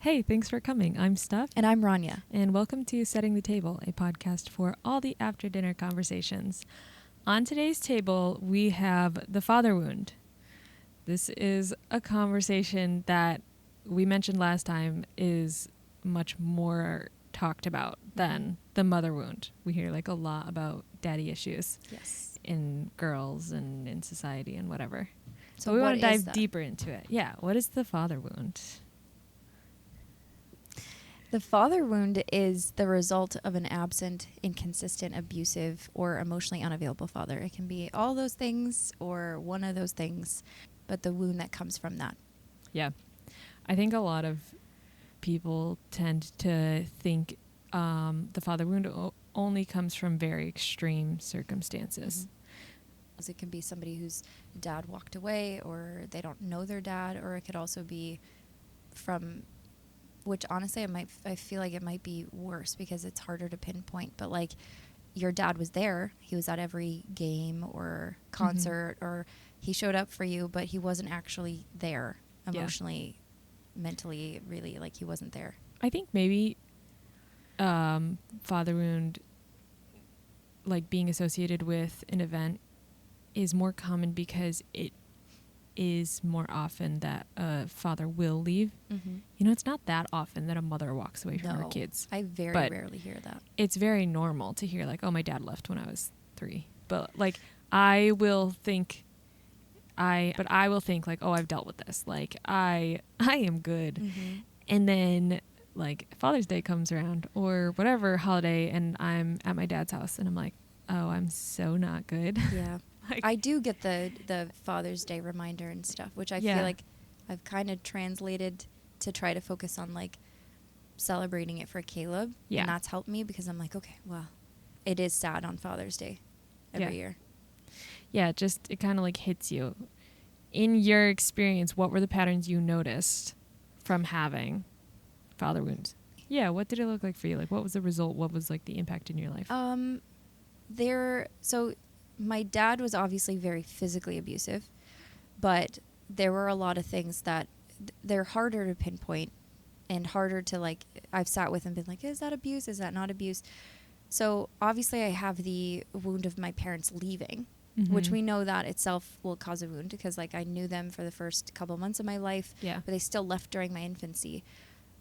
Hey, thanks for coming. I'm Steph. And I'm Rania. And welcome to Setting the Table, a podcast for all the after dinner conversations. On today's table, we have the father wound. This is a conversation that we mentioned last time is much more talked about than the mother wound. We hear like a lot about daddy issues in girls and in society and whatever. So we want to dive deeper into it. Yeah, what is the father wound? The father wound is the result of an absent, inconsistent, abusive, or emotionally unavailable father. It can be all those things or one of those things, but the wound that comes from that. Yeah. I think a lot of people tend to think the father wound only comes from very extreme circumstances. Mm-hmm. It can be somebody whose dad walked away or they don't know their dad, or it could also be from... which honestly, I feel like it might be worse because it's harder to pinpoint. But like, your dad was there; he was at every game or concert, or he showed up for you, but he wasn't actually there emotionally, mentally. Really, like he wasn't there. I think maybe father wound, like being associated with an event, is more common because it is more often that a father will leave. You know, it's not that often that a mother walks away from her kids. I very rarely hear that. It's very normal to hear like, oh, my dad left when I was 3. But like, I will think like, oh, I've dealt with this. Like, I am good. And then like Father's Day comes around or whatever holiday and I'm at my dad's house and I'm like, oh, I'm so not good. Yeah. Like, I do get the Father's Day reminder and stuff, which I feel like I've kind of translated to try to focus on like celebrating it for Caleb. Yeah. And that's helped me because I'm like, okay, well, it is sad on Father's Day every year. Yeah, it kind of like hits you. In your experience, what were the patterns you noticed from having father wounds? Yeah, what did it look like for you? Like, what was the result? What was like the impact in your life? My dad was obviously very physically abusive, but there were a lot of things that they're harder to pinpoint and harder to like, I've sat with and been like, is that abuse? Is that not abuse? So obviously I have the wound of my parents leaving, which we know that itself will cause a wound because like I knew them for the first couple months of my life, but they still left during my infancy.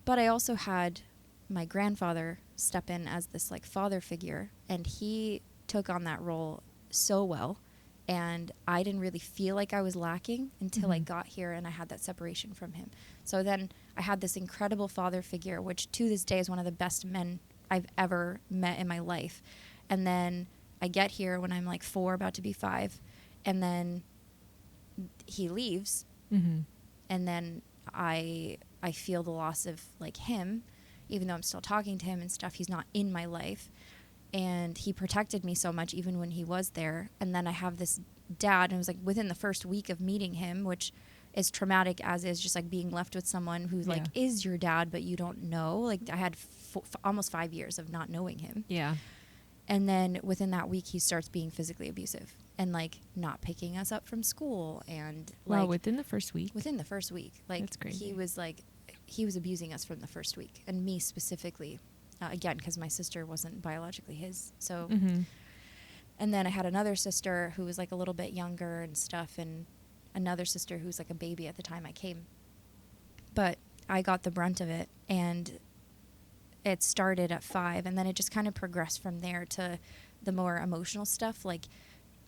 But I also had my grandfather step in as this like father figure, and he took on that role so well, and I didn't really feel like I was lacking until I got here and I had that separation from him. So then I had this incredible father figure, which to this day is one of the best men I've ever met in my life. And then I get here when I'm like 4, about to be 5, and then he leaves, and then I feel the loss of like him, even though I'm still talking to him and stuff. He's not in my life. And he protected me so much even when he was there. And then I have this dad, and it was like within the first week of meeting him, which is traumatic as is, just like being left with someone who like is your dad, but you don't know. Like I had almost 5 years of not knowing him. Yeah. And then within that week, he starts being physically abusive and like not picking us up from school. And like within the first week? Within the first week. Like that's crazy. He was abusing us from the first week, and me specifically. Again, because my sister wasn't biologically his. So, and then I had another sister who was like a little bit younger and stuff, and another sister who was like a baby at the time I came. But I got the brunt of it, and it started at 5, and then it just kind of progressed from there to the more emotional stuff. Like,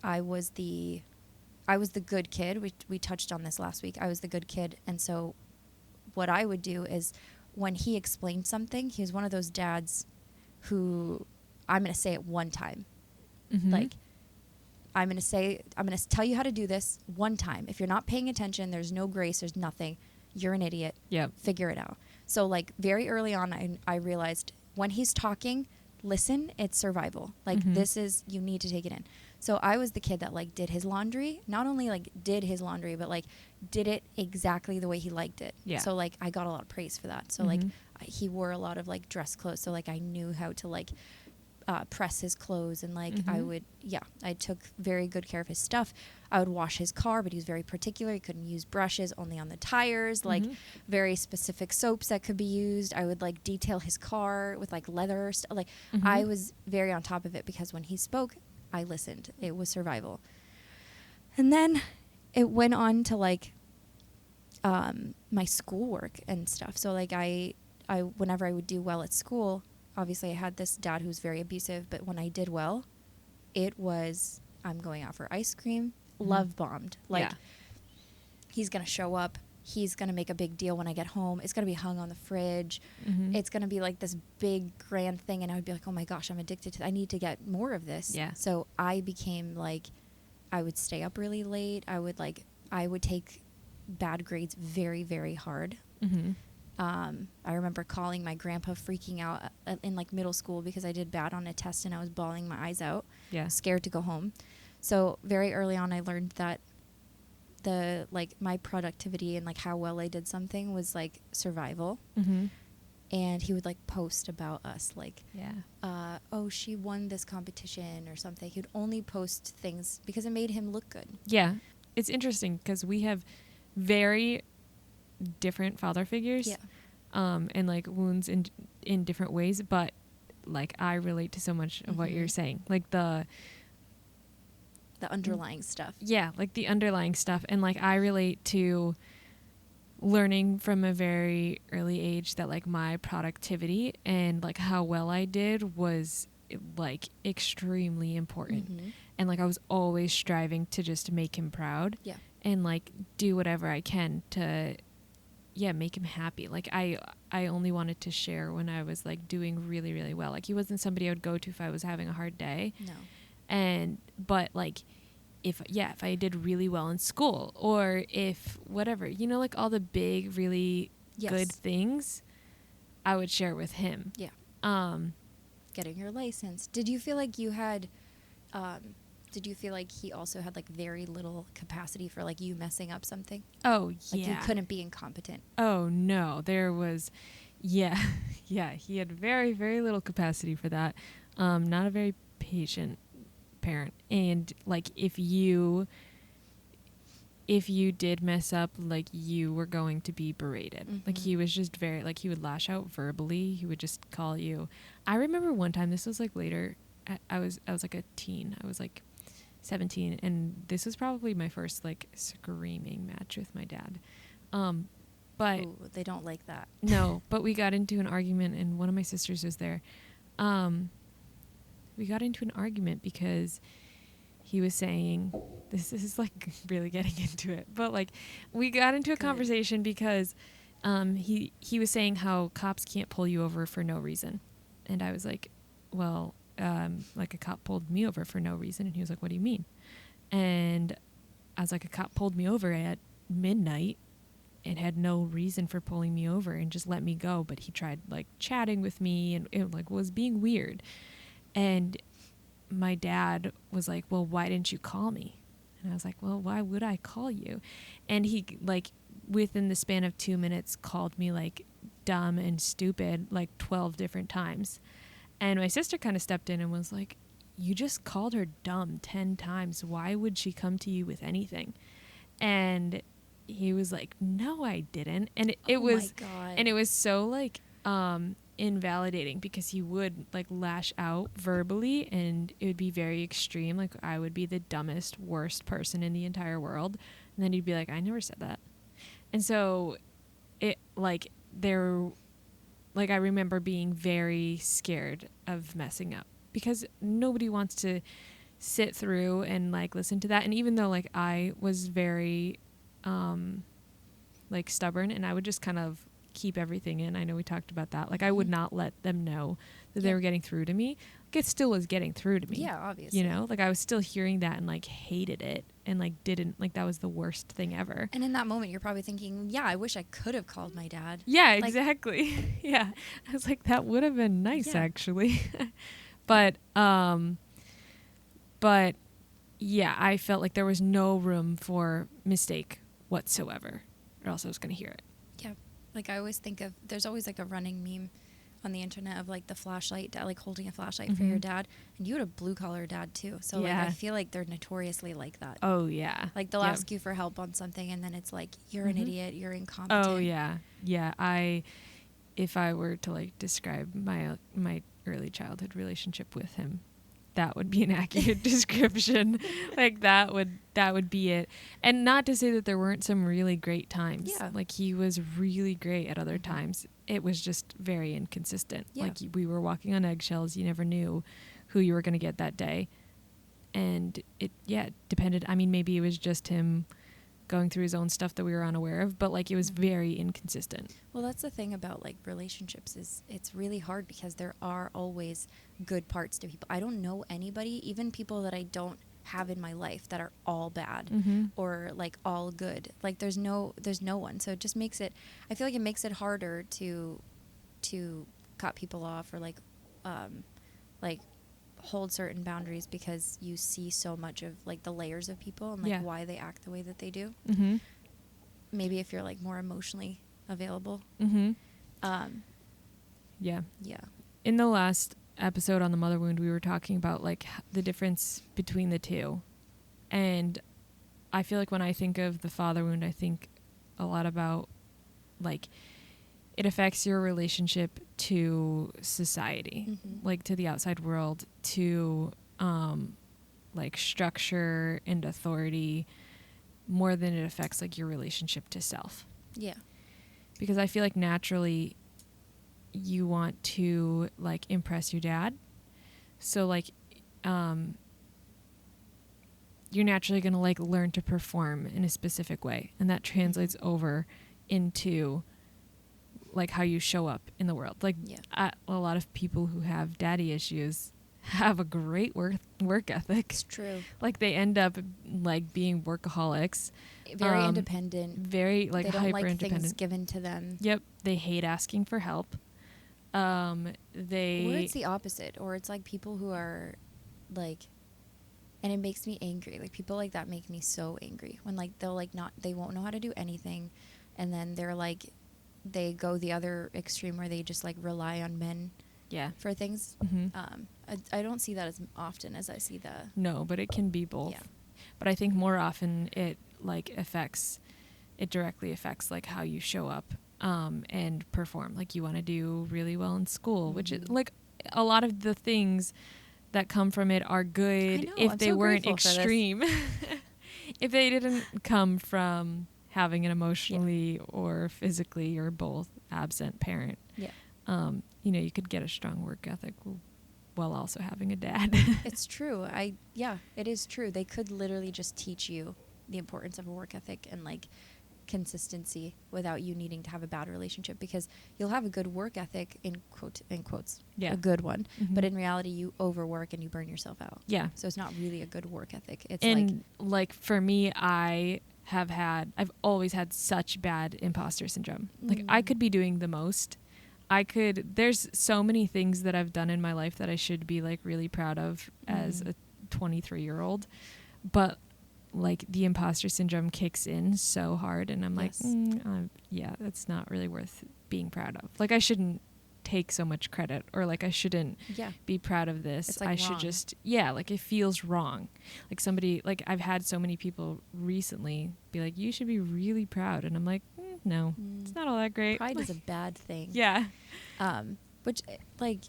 I was the good kid. We touched on this last week. I was the good kid, and so what I would do is, when he explained something, he was one of those dads who, I'm going to say it one time. Like, I'm going to tell you how to do this one time. If you're not paying attention, there's no grace, there's nothing. You're an idiot. Yep. Figure it out. So like very early on, I realized when he's talking, listen, it's survival. Like this is, you need to take it in. So I was the kid that like did his laundry, not only like did his laundry, but like did it exactly the way he liked it. Yeah. So like I got a lot of praise for that. So like he wore a lot of like dress clothes. So like I knew how to like press his clothes, and like I took very good care of his stuff. I would wash his car, but he was very particular. He couldn't use brushes, only on the tires, like very specific soaps that could be used. I would like detail his car with like leather stuff. Like I was very on top of it because when he spoke, I listened. It was survival. And then it went on to like my schoolwork and stuff. So like I whenever I would do well at school, obviously I had this dad who was very abusive, but when I did well, it was I'm going out for ice cream, love bombed. Like he's going to show up, he's going to make a big deal when I get home. It's going to be hung on the fridge. It's going to be like this big grand thing, and I would be like, "Oh my gosh, I'm addicted to I need to get more of this." Yeah. So I became like I would stay up really late. I would take bad grades very, very hard. I remember calling my grandpa, freaking out in like middle school because I did bad on a test and I was bawling my eyes out, scared to go home. So very early on, I learned that the like my productivity and like how well I did something was like survival. And he would like post about us like, oh, she won this competition or something. He would only post things because it made him look good. Yeah. It's interesting because we have very different father figures and like wounds in different ways, but like I relate to so much of what you're saying, like the underlying stuff. Like the underlying stuff. And like I relate to learning from a very early age that like my productivity and like how well I did was like extremely important. And like I was always striving to just make him proud and like do whatever I can to make him happy. Like I only wanted to share when I was like doing really, really well. Like he wasn't somebody I would go to if I was having a hard day. But like if I did really well in school, or if whatever, you know, like all the big, really good things, I would share with him. Getting your license. Did you feel like you had, did you feel like he also had like very little capacity for like you messing up something? Oh, Like you couldn't be incompetent. Oh, no. There was, he had very, very little capacity for that. Not a very patient parent. And like if you did mess up, like you were going to be berated. Like he was just very, like he would lash out verbally. He would just call you. I remember one time, this was like later, I was like a teen. I was like 17, and this was probably my first like screaming match with my dad. But ooh, they don't like that. No, but we got into an argument, and one of my sisters was there. We got into an argument because he was saying, this is like really getting into it, but like we got into a conversation because he was saying how cops can't pull you over for no reason. And I was like, well, like a cop pulled me over for no reason. And he was like, what do you mean? And I was like, a cop pulled me over at midnight and had no reason for pulling me over and just let me go. But he tried like chatting with me and it like was being weird. And my dad was like, well, why didn't you call me? And I was like, well, why would I call you? And he like within the span of 2 minutes called me like dumb and stupid like 12 different times. And my sister kind of stepped in and was like, you just called her dumb 10 times. Why would she come to you with anything? And he was like, no, I didn't. And it was, my God. And it was so like, invalidating because he would like lash out verbally and it would be very extreme. Like I would be the dumbest, worst person in the entire world. And then he'd be like, I never said that. And so it like there, like I remember being very scared of messing up because nobody wants to sit through and like listen to that. And even though like I was very like stubborn and I would just kind of keep everything in. I know we talked about that. Like I would not let them know that they were getting through to me. Like it still was getting through to me. Yeah, obviously. You know, like I was still hearing that and like hated it and like didn't like that was the worst thing ever. And in that moment you're probably thinking, yeah, I wish I could have called my dad. Yeah, like, exactly. Yeah. I was like, that would have been nice actually. But yeah, I felt like there was no room for mistake whatsoever or else I was going to hear it. Yeah. Like I always think of, there's always like a running meme on the internet of like the flashlight, like holding a flashlight for your dad, and you had a blue collar dad too. So like I feel like they're notoriously like that. Oh yeah. Like they'll ask you for help on something, and then it's like you're an idiot, you're incompetent. Oh yeah, yeah. If I were to like describe my early childhood relationship with him, that would be an accurate description. Like that would be it. And not to say that there weren't some really great times. Yeah. Like he was really great at other times. It was just very inconsistent. Yeah. Like we were walking on eggshells. You never knew who you were going to get that day. And it depended. I mean, maybe it was just him going through his own stuff that we were unaware of, but like it was very inconsistent. Well, that's the thing about like relationships is it's really hard because there are always good parts to people. I don't know anybody, even people that I don't have in my life, that are all bad or like all good. Like there's no one. So it just makes it, I feel like it makes it harder to cut people off or like hold certain boundaries because you see so much of like the layers of people and like why they act the way that they do. Maybe if you're like more emotionally available. Yeah. Yeah. In the last episode on the mother wound, we were talking about like the difference between the two. And I feel like when I think of the father wound, I think a lot about like it affects your relationship to society, like to the outside world, to like structure and authority more than it affects like your relationship to self. Yeah. Because I feel like naturally you want to like impress your dad. So like you're naturally going to like learn to perform in a specific way, and that translates over into like how you show up in the world. Like a lot of people who have daddy issues have a great work ethic. It's true. Like they end up like being workaholics, very independent, very like they don't hyper like independent. Things given to them. Yep, they hate asking for help. Or it's the opposite, or it's like people who are like, and it makes me angry. Like people like that make me so angry when like they won't know how to do anything, and then they're like, they go the other extreme where they just like rely on men for things. I don't see that as often as I see the... No, but it can be both. Yeah. But I think more often it directly affects like how you show up and perform. Like you want to do really well in school, which is like a lot of the things that come from it are good if they weren't extreme. If they didn't come from having an emotionally or physically or both absent parent. Yeah. You could get a strong work ethic while also having a dad. It's true. It is true. They could literally just teach you the importance of a work ethic and like consistency without you needing to have a bad relationship, because you'll have a good work ethic in quotes, a good one, but in reality you overwork and you burn yourself out. Yeah. So it's not really a good work ethic. It's like for me, I've always had such bad imposter syndrome. Like I could be doing the most. There's so many things that I've done in my life that I should be like really proud of as a 23-year-old, but like the imposter syndrome kicks in so hard and I'm like, that's not really worth being proud of. Like I shouldn't take so much credit, or like I shouldn't be proud of this. It's like I should just like it feels wrong. Like somebody, like I've had so many people recently be like, you should be really proud, and I'm like, no, it's not all that great. Pride is a bad thing. Yeah. Which like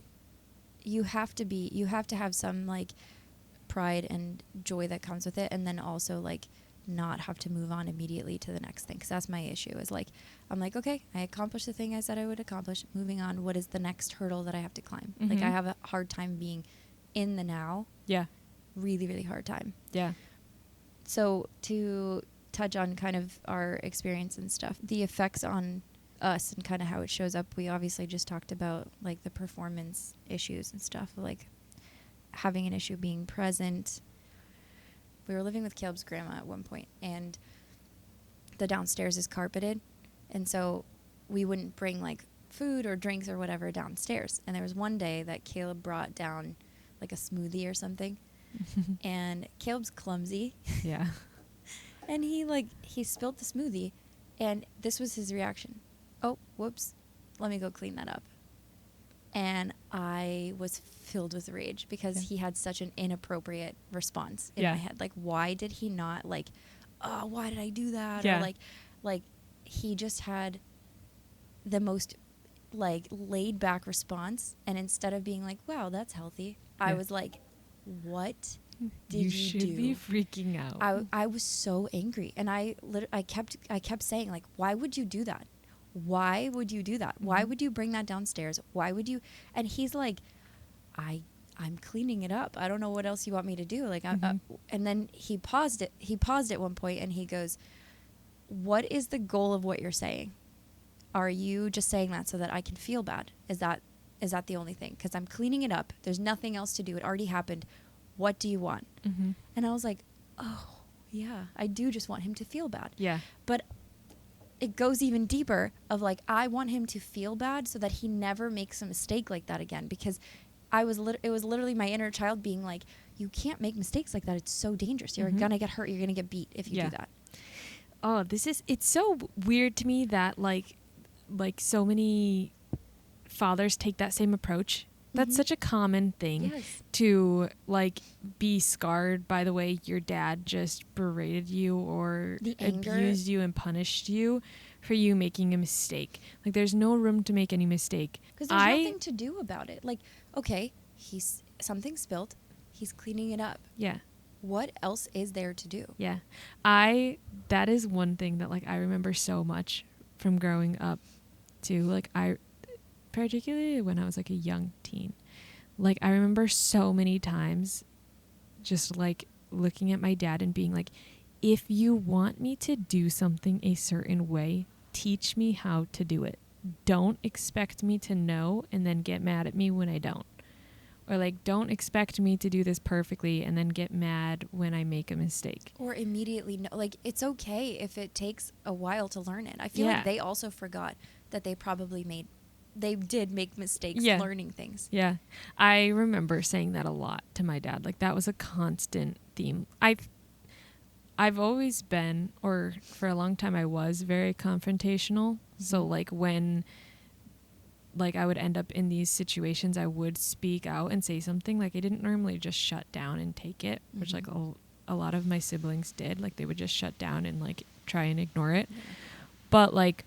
you have to have some like pride and joy that comes with it, and then also like not have to move on immediately to the next thing, because that's my issue. Is like I'm like, okay, I accomplished the thing I said I would accomplish, moving on. What is the next hurdle that I have to climb? Like I have a hard time being in the now. Really, really hard time. So to touch on kind of our experience and stuff, the effects on us and kind of how it shows up, we obviously just talked about like the performance issues and stuff, like having an issue being present. We were living with Caleb's grandma at one point, and the downstairs is carpeted, and so we wouldn't bring like food or drinks or whatever downstairs. And there was one day that Caleb brought down like a smoothie or something, and Caleb's clumsy. Yeah. And he spilled the smoothie, and this was his reaction. Oh, whoops. Let me go clean that up. And I was filled with rage because he had such an inappropriate response in my head. Like, why did he not, like, oh, why did I do that? Or like he just had the most, like, laid back response. And instead of being like, wow, that's healthy, I was like, what did you should do? be freaking out. I was so angry. And I kept saying, like, why would you do that? Why would you do that? Mm-hmm. Why would you bring that downstairs? Why would you? And he's like, I'm cleaning it up. I don't know what else you want me to do. Like, and then he paused it. He paused at one point and he goes, what is the goal of what you're saying? Are you just saying that so that I can feel bad? Is that the only thing? Because I'm cleaning it up. There's nothing else to do. It already happened. What do you want? Mm-hmm. And I was like, oh, yeah, I do just want him to feel bad. Yeah. But it goes even deeper of, like, I want him to feel bad so that he never makes a mistake like that again. Because it was literally my inner child being like, you can't make mistakes like that. It's so dangerous. You're going to get hurt. You're going to get beat if you do that. Oh, it's so weird to me that like so many fathers take that same approach. That's such a common thing to, like, be scarred by the way your dad just berated you or abused you and punished you for you making a mistake. Like, there's no room to make any mistake. Because there's nothing to do about it. Like, okay, something spilled. He's cleaning it up. Yeah. What else is there to do? Yeah. That is one thing that, like, I remember so much from growing up too. Like, particularly when I was, like, a young teen. Like, I remember so many times just, like, looking at my dad and being like, if you want me to do something a certain way, teach me how to do it. Don't expect me to know and then get mad at me when I don't. Or, like, don't expect me to do this perfectly and then get mad when I make a mistake. Or immediately know. Like, it's okay if it takes a while to learn it. I feel like they also forgot that they did make mistakes learning things. Yeah. I remember saying that a lot to my dad. Like, that was a constant theme. I've always been, or for a long time I was, very confrontational. Mm-hmm. So, like, when, like, I would end up in these situations, I would speak out and say something. Like, I didn't normally just shut down and take it, which, like, a lot of my siblings did. Like, they would just shut down and, like, try and ignore it. Yeah. But, like,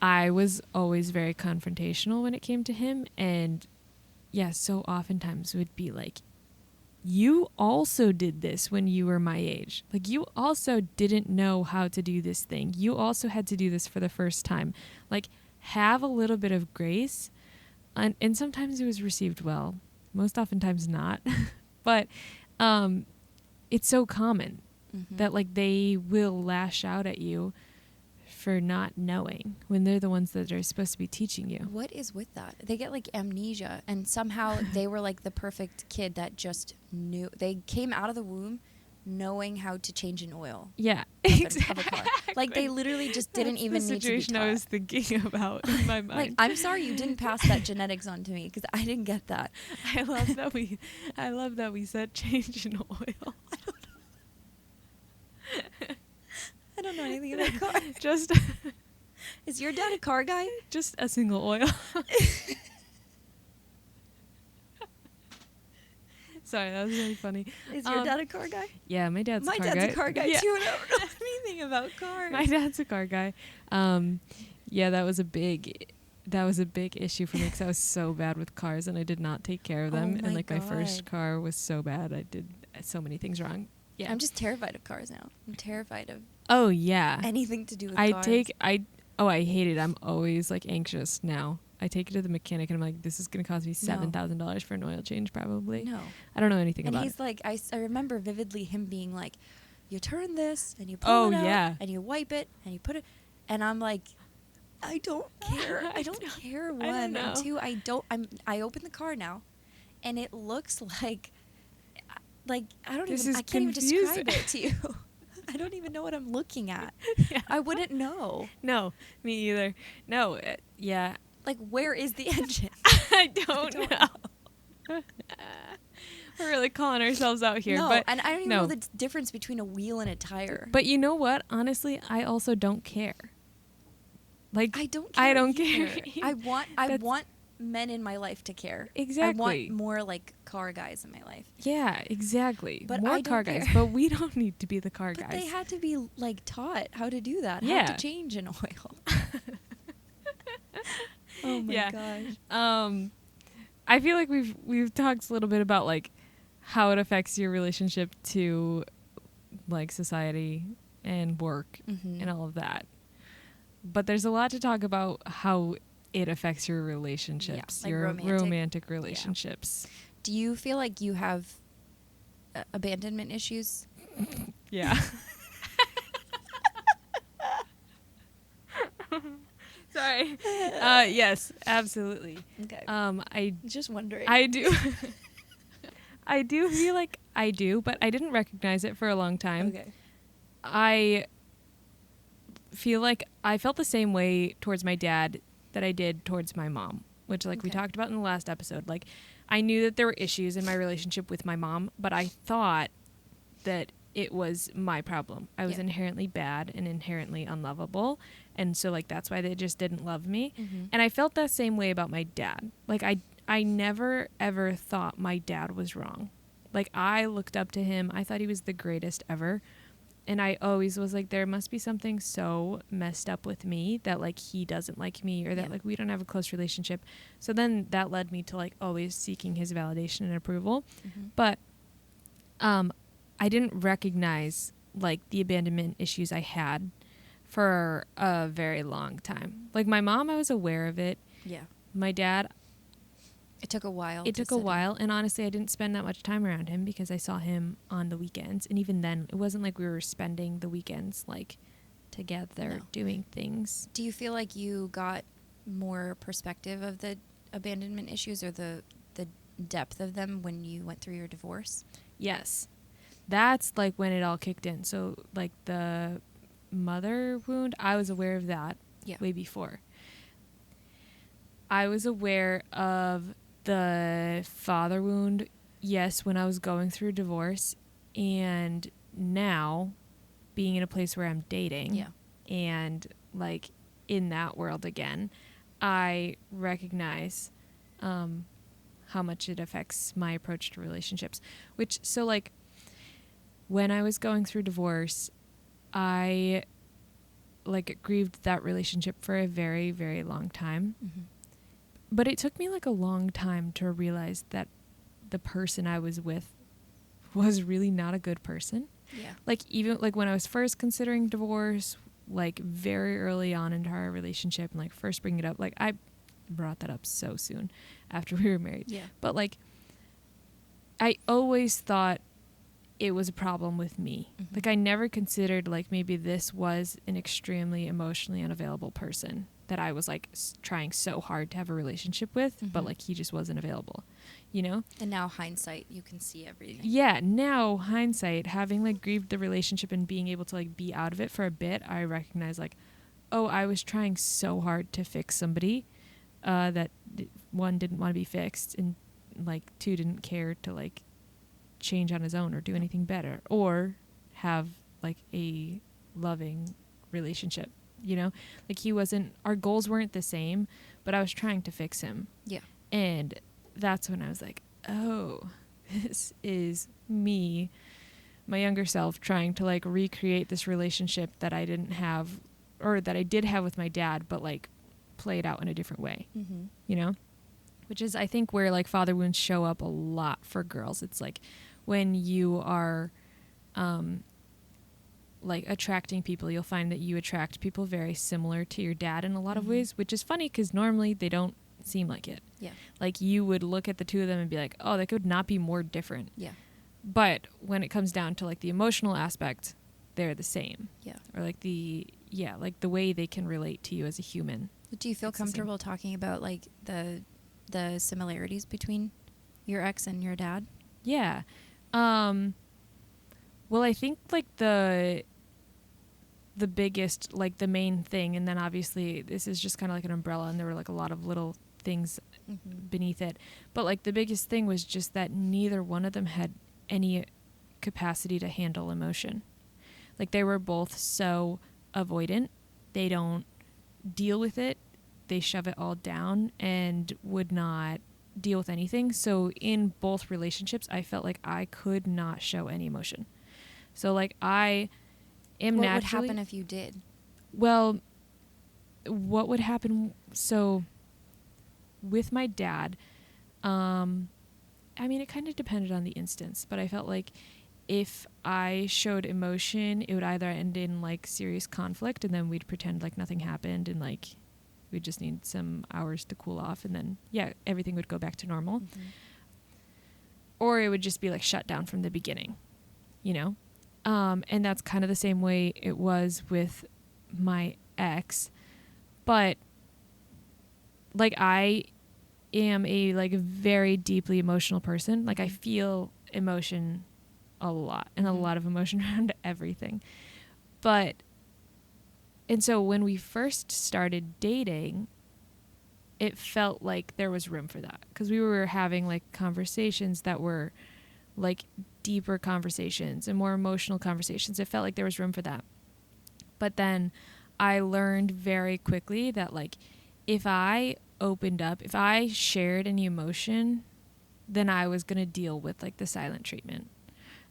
I was always very confrontational when it came to him. And, so oftentimes would be like, you also did this when you were my age. Like, you also didn't know how to do this thing. You also had to do this for the first time. Like, have a little bit of grace. And sometimes it was received well. Most oftentimes not. But it's so common that, like, they will lash out at you for not knowing when they're the ones that are supposed to be teaching you. What is with that? They get, like, amnesia, and somehow they were, like, the perfect kid that just knew. They came out of the womb knowing how to change an oil. Yeah, exactly. Of a car. Like, they literally just didn't even need to be taught. Situation I was thinking about in my mind. Like, I'm sorry you didn't pass that genetics on to me because I didn't get that. I love that we said change an oil. I don't know anything about cars. Just is your dad a car guy? Just a single oil. Sorry, that was really funny. Is your dad a car guy? Yeah, my dad's a car guy. My dad's a car guy too. I don't know anything about cars. My dad's a car guy. That was a big issue for me because I was so bad with cars and I did not take care of them. Oh, and, like, my first car was so bad. I did so many things wrong. Yeah, I'm just terrified of cars now. I'm terrified of. Oh yeah. Anything to do with cars. I hate it. I'm always, like, anxious now. I take it to the mechanic and I'm like, this is going to cost me $7,000 for an oil change probably. No. I don't know anything about it. And he's like, I remember vividly him being like, you turn this and you pull it out and you wipe it and you put it. And I'm like, I don't care. I don't care, one. And two, I open the car now and it looks like I can't even describe it to you. I don't even know what I'm looking at. Yeah. I wouldn't know. No, me either. No, yeah. Like, where is the engine? I don't know. We're really calling ourselves out here. No, but and I don't even know the difference between a wheel and a tire. But you know what? Honestly, I also don't care. Like, I don't care. I don't care. I want men in my life to care. Exactly. I want more like car guys in my life. Yeah, exactly. But More I car don't guys, care. but we don't need to be the car But guys. they had to be like taught how to do that. How Yeah. to change an oil. Oh my Yeah. gosh. I feel like we've talked a little bit about like how it affects your relationship to like society and work and all of that. But there's a lot to talk about how it affects your relationships, like your romantic relationships. Do you feel like you have abandonment issues? Yeah. Sorry. Yes, absolutely. Okay. I Just wondering. I do. I do feel like I do, but I didn't recognize it for a long time. Okay. I feel like I felt the same way towards my dad that I did towards my mom, which like we talked about in the last episode. Like I knew that there were issues in my relationship with my mom, but I thought that it was my problem. I was inherently bad and inherently unlovable. And so like that's why they just didn't love me. And I felt that same way about my dad. Like I never ever thought my dad was wrong. Like I looked up to him. I thought he was the greatest ever. And I always was like, there must be something so messed up with me that like he doesn't like me or that like we don't have a close relationship. So then that led me to like always seeking his validation and approval. But I didn't recognize like the abandonment issues I had for a very long time. Like my mom, I was aware of it. Yeah. My dad, It took a while. it took a while, and honestly I didn't spend that much time around him because I saw him on the weekends, and even then it wasn't like we were spending the weekends like together doing things. Do you feel like you got more perspective of the abandonment issues or the depth of them when you went through your divorce? Yes. That's like when it all kicked in. So like the mother wound, I was aware of that way before. I was aware of the father wound, yes, when I was going through divorce, and now being in a place where I'm dating and like in that world again, I recognize how much it affects my approach to relationships. Which, so like when I was going through divorce, I like grieved that relationship for a very, very long time. But it took me like a long time to realize that the person I was with was really not a good person. Yeah. Like even like when I was first considering divorce, like very early on into our relationship and like first bringing it up, like I brought that up so soon after we were married. Yeah. But like I always thought it was a problem with me. Like I never considered like maybe this was an extremely emotionally unavailable person that I was like trying so hard to have a relationship with, but like he just wasn't available, you know? And now hindsight, you can see everything. Yeah, now hindsight, having like grieved the relationship and being able to like be out of it for a bit, I recognize like, oh, I was trying so hard to fix somebody that one didn't want to be fixed and like two didn't care to like change on his own or do anything better or have like a loving relationship, you know? Like he wasn't, our goals weren't the same, but I was trying to fix him. Yeah. And that's when I was like, oh, this is me, my younger self, trying to like recreate this relationship that I didn't have or that I did have with my dad, but like played out in a different way, you know? Which is, I think, where like father wounds show up a lot for girls. It's like when you are like attracting people, you'll find that you attract people very similar to your dad in a lot of ways, which is funny because normally they don't seem like it. Yeah. Like you would look at the two of them and be like, oh, they could not be more different. Yeah. But when it comes down to like the emotional aspect, they're the same. Yeah. Or like like the way they can relate to you as a human. Do you feel comfortable talking about like the similarities between your ex and your dad? Yeah. Well, I think like the biggest, like the main thing, and then obviously this is just kind of like an umbrella and there were like a lot of little things beneath it. But like the biggest thing was just that neither one of them had any capacity to handle emotion. Like they were both so avoidant. They don't deal with it they shove it all down and would not deal with anything. So in both relationships, I felt like I could not show any emotion. So like I am What naturally... would happen if you did? Well, what would happen... So with my dad, I mean, it kind of depended on the instance, but I felt like if I showed emotion, it would either end in like serious conflict and then we'd pretend like nothing happened and like we'd just need some hours to cool off and then, yeah, everything would go back to normal. Mm-hmm. Or it would just be like shut down from the beginning, you know? And that's kind of the same way it was with my ex. But like I am a like very deeply emotional person. Like I feel emotion a lot and a lot of emotion around everything. And so when we first started dating, it felt like there was room for that because we were having like conversations that were like deeper conversations and more emotional conversations. It felt like there was room for that. But then I learned very quickly that like if I opened up, if I shared any emotion, then I was going to deal with like the silent treatment.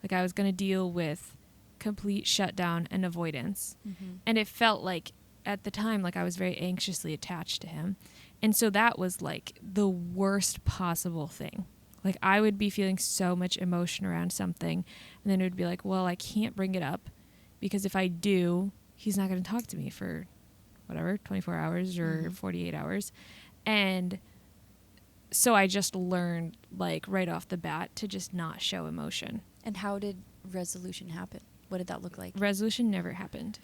Like I was going to deal with complete shutdown and avoidance. Mm-hmm. And it felt like at the time, like I was very anxiously attached to him. And so that was like the worst possible thing. Like I would be feeling so much emotion around something and then it would be like, well, I can't bring it up because if I do, he's not going to talk to me for whatever, 24 hours or 48 hours. And so I just learned like right off the bat to just not show emotion. And how did resolution happen? What did that look like? Resolution never happened.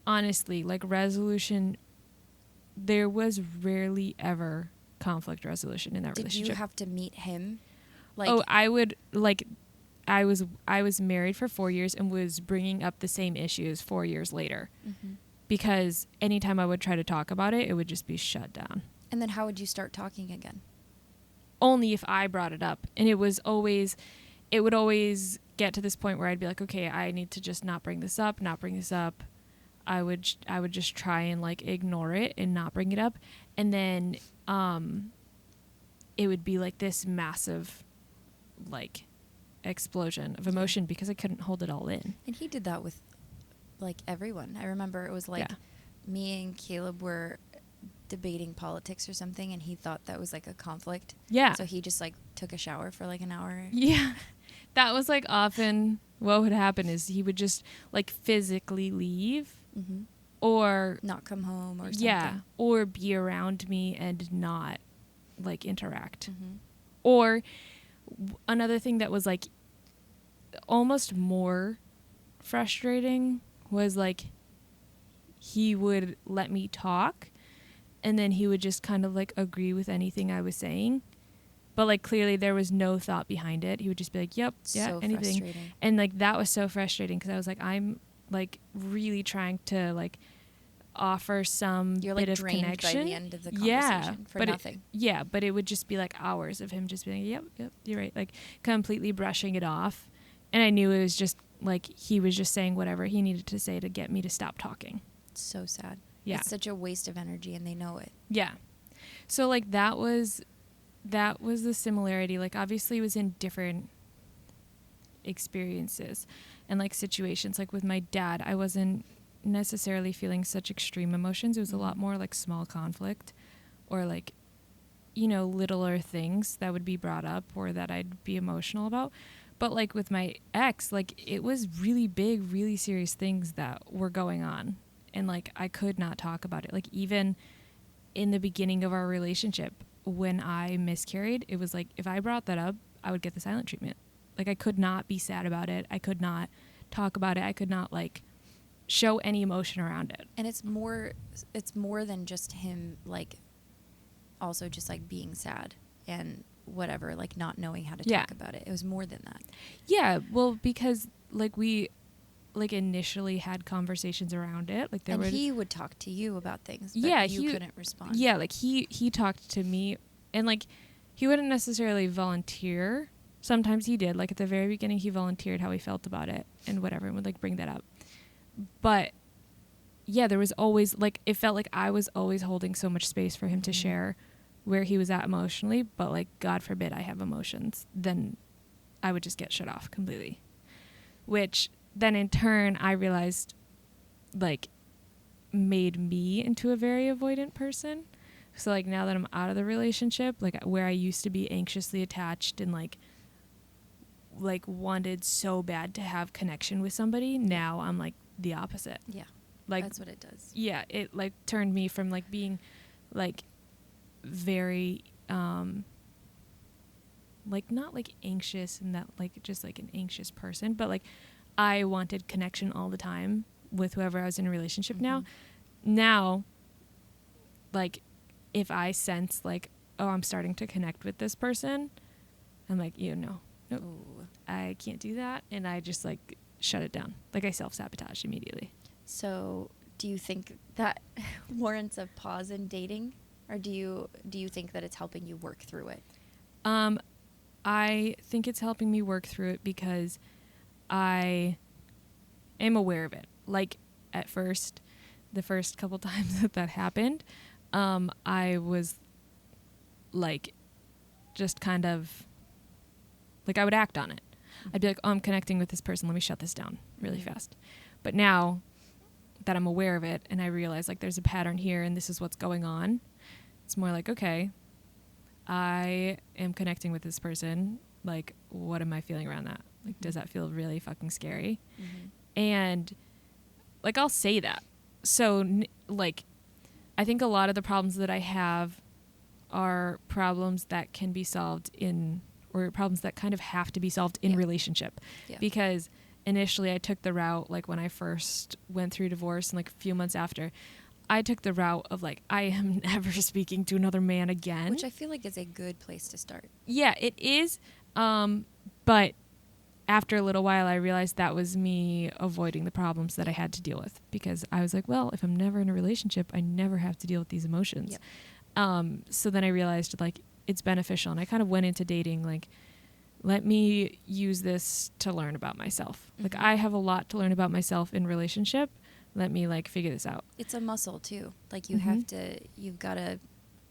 Honestly, like resolution, there was rarely ever conflict resolution in that relationship. Did you have to meet him? Like, oh, I was married for 4 years and was bringing up the same issues 4 years later. Mm-hmm. Because anytime I would try to talk about it, it would just be shut down. And then how would you start talking again? Only if I brought it up. And it would always get to this point where I'd be like, okay, I need to just not bring this up. I would just try and like ignore it and not bring it up. And then it would be like this massive like explosion of emotion because I couldn't hold it all in. And he did that with like everyone. I remember it was like me and Caleb were debating politics or something and he thought that was like a conflict. Yeah. So he just like took a shower for like an hour. Yeah. That was like often what would happen is he would just like physically leave or not come home or something. Yeah. Or be around me and not like interact. Or another thing that was like almost more frustrating was like he would let me talk and then he would just kind of like agree with anything I was saying. But like clearly there was no thought behind it. He would just be like, yep, yeah, so anything. And like that was so frustrating because I was like, I'm like really trying to like offer some You're bit like of drained connection. by the end of the conversation for nothing. But it would just be like hours of him just being like, yep, you're right. Like completely brushing it off. And I knew it was just like he was just saying whatever he needed to say to get me to stop talking. It's so sad. Yeah. It's such a waste of energy and they know it. Yeah. So like that was the similarity. Like obviously it was in different experiences and like situations. Like with my dad, I wasn't necessarily feeling such extreme emotions. It was a lot more like small conflict or like, you know, littler things that would be brought up or that I'd be emotional about. But like with my ex, like it was really big, really serious things that were going on. And like I could not talk about it. Like even in the beginning of our relationship, when I miscarried, it was like if I brought that up, I would get the silent treatment. Like I could not be sad about it. I could not talk about it. I could not like show any emotion around it. And it's more than just him like also just like being sad and whatever, like not knowing how to talk about it. It was more than that. Yeah, well, because like we like initially had conversations around it. Like he would talk to you about things, but you couldn't respond. Yeah, like he talked to me and like he wouldn't necessarily volunteer. Sometimes he did. Like at the very beginning he volunteered how he felt about it and whatever and would like bring that up. But yeah, there was always, like, it felt like I was always holding so much space for him to share where he was at emotionally, but, like, God forbid I have emotions, then I would just get shut off completely. Which then in turn I realized, like, made me into a very avoidant person. So, like, now that I'm out of the relationship, like, where I used to be anxiously attached and, like wanted so bad to have connection with somebody, now I'm, like, the opposite. Yeah. Like, that's what it does. Yeah, it, like, turned me from, like, being, like, very, like, not, like, anxious and that, like, just, like, an anxious person, but, like, I wanted connection all the time with whoever I was in a relationship now, like, if I sense, like, oh, I'm starting to connect with this person, I'm like, nope, Ooh. I can't do that, and I just, like, shut it down. Like, I self-sabotage immediately. So do you think that warrants a pause in dating, or do you think that it's helping you work through it? I think it's helping me work through it because I am aware of it. Like, at first, the first couple times that happened, I was, like, just kind of, like, I would act on it. I'd be like, oh, I'm connecting with this person. Let me shut this down really fast. But now that I'm aware of it and I realize, like, there's a pattern here and this is what's going on, it's more like, okay, I am connecting with this person. Like, what am I feeling around that? Like, does that feel really fucking scary? And, like, I'll say that. So, like, I think a lot of the problems that I have are problems that can be solved or problems that kind of have to be solved in relationship. Yeah. Because initially I took the route, like, when I first went through divorce and, like, a few months after, I took the route of, like, I am never speaking to another man again. Which I feel like is a good place to start. Yeah, it is. But after a little while, I realized that was me avoiding the problems that I had to deal with, because I was like, well, if I'm never in a relationship, I never have to deal with these emotions. Yep. So then I realized, like, it's beneficial. And I kind of went into dating, like, let me use this to learn about myself. Like, I have a lot to learn about myself in relationship. Let me, like, figure this out. It's a muscle too. Like, you've got to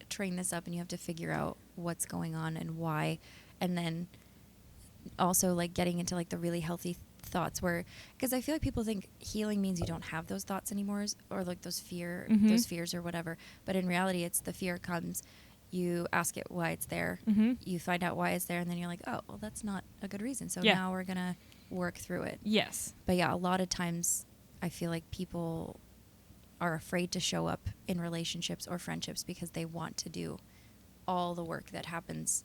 train this up, and you have to figure out what's going on and why. And then also, like, getting into, like, the really healthy thoughts, where, because I feel like people think healing means you don't have those thoughts anymore, or, like, those fears or whatever. But in reality, it's the fear comes, you ask it why it's there, you find out why it's there, and then you're like, oh, well, that's not a good reason. So now we're going to work through it. Yes. But yeah, a lot of times I feel like people are afraid to show up in relationships or friendships because they want to do all the work that happens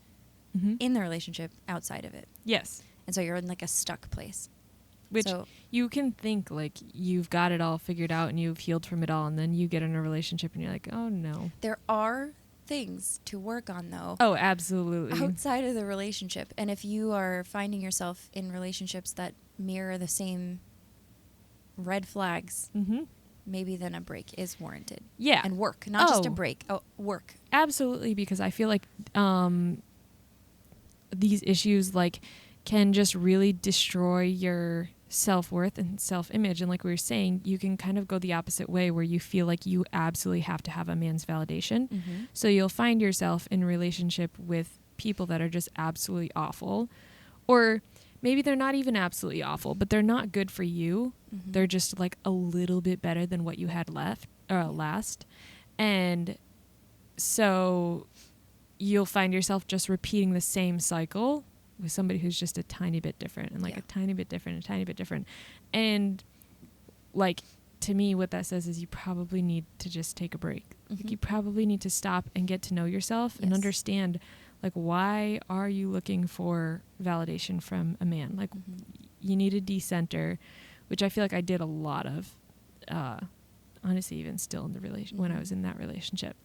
in the relationship outside of it. Yes. And so you're in, like, a stuck place. Which you can think, like, you've got it all figured out and you've healed from it all, and then you get in a relationship and you're like, oh, no. There are things to work on, though. Oh, absolutely. Outside of the relationship. And if you are finding yourself in relationships that mirror the same red flags, maybe then a break is warranted. Yeah. And work, not just a break. Oh, work. Absolutely, because I feel like these issues, like, can just really destroy your self-worth and self-image. And like we were saying, you can kind of go the opposite way, where you feel like you absolutely have to have a man's validation. So you'll find yourself in a relationship with people that are just absolutely awful, or maybe they're not even absolutely awful, but they're not good for you. They're just, like, a little bit better than what you had last. And so you'll find yourself just repeating the same cycle with somebody who's just a tiny bit different, and, like, a tiny bit different, a tiny bit different. And, like, to me, what that says is you probably need to just take a break. Like, you probably need to stop and get to know yourself and understand, like, why are you looking for validation from a man? Like, you need to decenter, which I feel like I did a lot of, honestly, even still in the when I was in that relationship,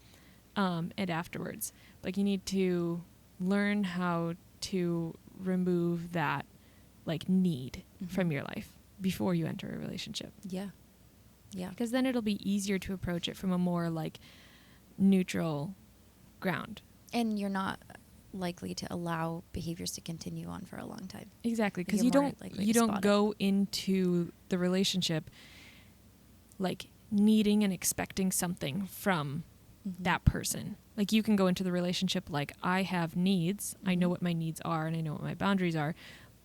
and afterwards. Like, you need to learn how to remove that, like, need from your life before you enter a relationship. Yeah. Because then it'll be easier to approach it from a more, like, neutral ground. And you're not likely to allow behaviors to continue on for a long time. Exactly, because you don't go into the relationship, like, needing and expecting something from that person. Like, you can go into the relationship like, I have needs. I know what my needs are and I know what my boundaries are.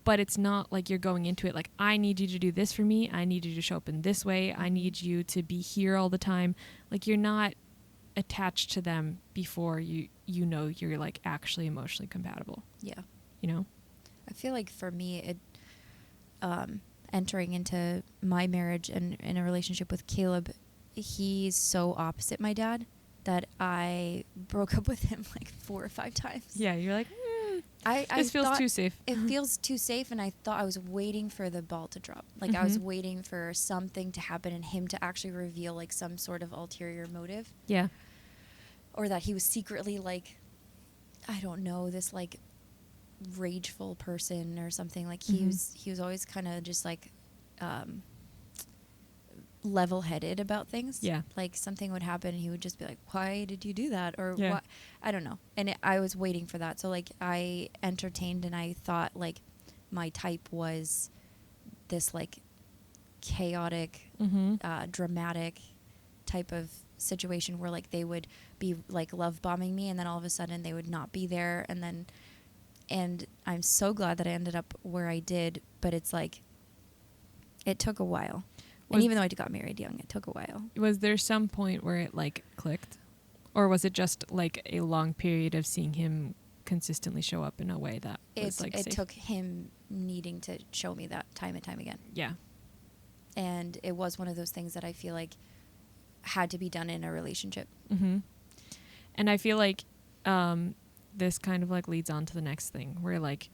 But it's not like you're going into it like, I need you to do this for me. I need you to show up in this way. I need you to be here all the time. Like, you're not attached to them before you know you're like actually emotionally compatible. Yeah. You know? I feel like for me, it entering into my marriage and in a relationship with Caleb, he's so opposite my dad that I broke up with him like 4 or 5 times. Yeah, you're like, I feels too safe. It feels too safe, and I thought I was waiting for the ball to drop. Like, I was waiting for something to happen and him to actually reveal like some sort of ulterior motive. Yeah. Or that he was secretly like, I don't know, this like rageful person or something. Like, he was always kind of just like level-headed about things. Yeah. Like, something would happen and he would just be like, why did you do that? Or yeah. what? I don't know. And I was waiting for that. So like, I entertained and I thought like my type was this like chaotic, dramatic type of situation where like they would be like love bombing me and then all of a sudden they would not be there. And I'm so glad that I ended up where I did, but it's like, it took a while. And even though I got married young, it took a while. Was there some point where it like clicked? Or was it just like a long period of seeing him consistently show up in a way that was like safe? It took him needing to show me that time and time again. Yeah. And it was one of those things that I feel like had to be done in a relationship. Mm-hmm. And I feel like this kind of like leads on to the next thing where like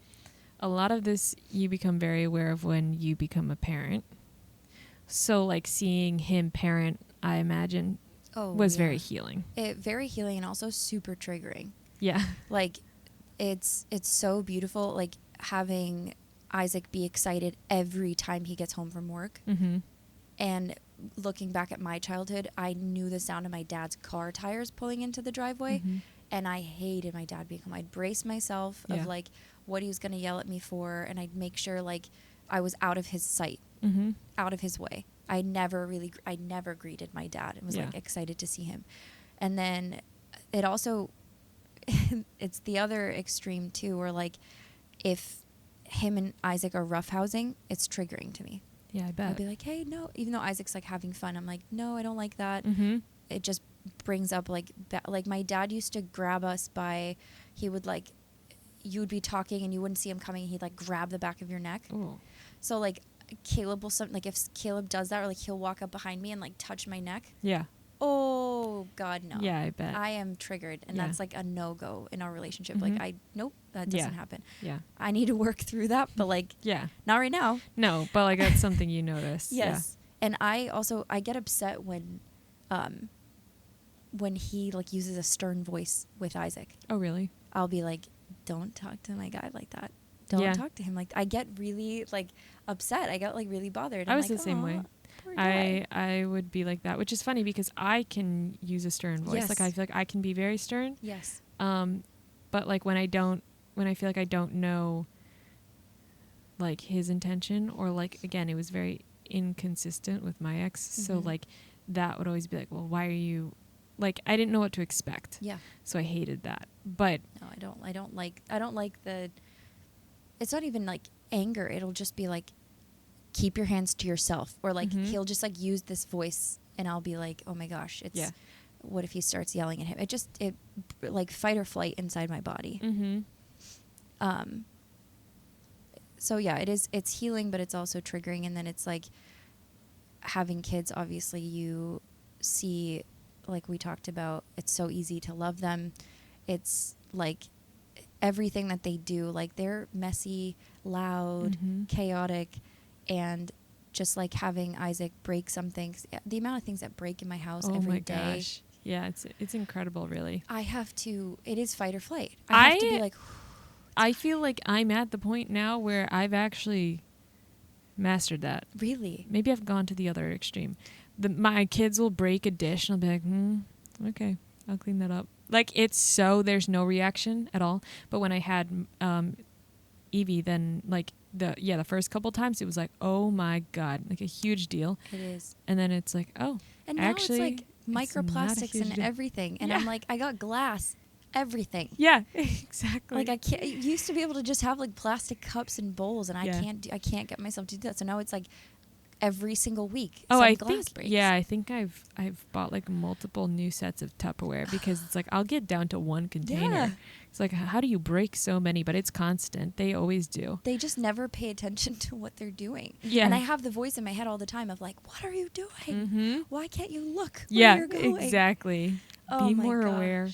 a lot of this you become very aware of when you become a parent. So like seeing him parent, I imagine, was very healing. Very healing and also super triggering. Yeah. Like it's so beautiful, like having Isaac be excited every time he gets home from work. Mm-hmm. And looking back at my childhood, I knew the sound of my dad's car tires pulling into the driveway. Mm-hmm. And I hated my dad being home. I'd brace myself of like what he was going to yell at me for. And I'd make sure like I was out of his sight, out of his way. I never greeted my dad and was like excited to see him. And then it also, it's the other extreme too, where like if him and Isaac are roughhousing, it's triggering to me. Yeah, I bet. I'd be like, hey, no, even though Isaac's like having fun, I'm like, no, I don't like that. Mm-hmm. It just brings up like my dad used to grab us by, he would like, you would be talking and you wouldn't see him coming. He'd like grab the back of your neck. Ooh. So like Caleb will like if Caleb does that, or like he'll walk up behind me and like touch my neck. Yeah. Oh God, no. Yeah, I bet. I am triggered, and that's like a no-go in our relationship. Mm-hmm. Like nope, that doesn't happen. Yeah. I need to work through that, but like not right now. No, but like that's something you notice. Yes. Yeah. And I get upset when he like uses a stern voice with Isaac. Oh, really? I'll be like, don't talk to my guy like that. Don't talk to him like. I get really like upset. I got like really bothered. I was like, the same way. I would be like that, which is funny because I can use a stern voice. Yes. Like I feel like I can be very stern. Yes. But like when I feel like I don't know like his intention, or like again, it was very inconsistent with my ex. Mm-hmm. So like that would always be like, well, why are you like, I didn't know what to expect. Yeah. So I hated that. But no, I don't like the, it's not even like anger. It'll just be like, keep your hands to yourself, or like he'll just like use this voice and I'll be like, oh my gosh, it's what if he starts yelling at him? It like fight or flight inside my body. Mm-hmm. So yeah, it's healing, but it's also triggering. And then it's like having kids, obviously you see, like we talked about, it's so easy to love them. It's like everything that they do, like they're messy, loud, chaotic. And just like having Isaac break some things, the amount of things that break in my house every day. Oh my gosh. Yeah, it's incredible, really. It is fight or flight. I have to be like, I feel like I'm at the point now where I've actually mastered that. Really? Maybe I've gone to the other extreme. My kids will break a dish and I'll be like, okay, I'll clean that up. Like there's no reaction at all. But when I had Evie, then like the first couple times it was like, oh my God, like a huge deal. It is. And then it's like, oh, And now actually, it's like microplastics and everything. And I'm like, I got glass, everything. Yeah, exactly. Like I used to be able to just have like plastic cups and bowls, and I can't get myself to do that. So now it's like every single week. Oh, I think breaks. Yeah, I think I've bought like multiple new sets of Tupperware because it's like I'll get down to one container. Yeah. It's like, how do you break so many? But it's constant. They always do. They just never pay attention to what they're doing. Yeah. And I have the voice in my head all the time of like, what are you doing? Mm-hmm. Why can't you look Yeah, where you're going? exactly. Oh Be my more gosh. aware.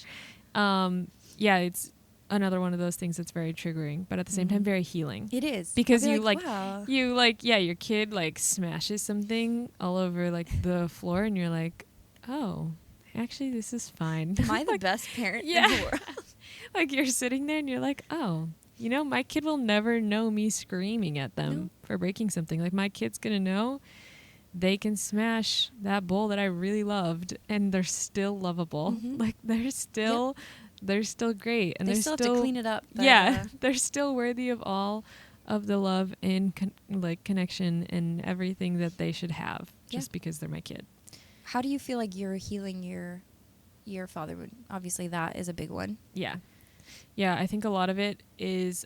Yeah, it's another one of those things that's very triggering, but at the same time very healing. It is. Because you wow. your kid like smashes something all over like the floor and you're like, oh, actually this is fine. Am I the best parent in the world? Like you're sitting there and you're like, oh, my kid will never know me screaming at them for breaking something. Like my kid's gonna know they can smash that bowl that I really loved and they're still lovable. Mm-hmm. Like they're still great, and they they're still have to clean it up. Yeah, they're still worthy of all of the love and connection and everything that they should have, just because they're my kid. How do you feel like you're healing your fatherhood? Obviously, that is a big one. Yeah, I think a lot of it is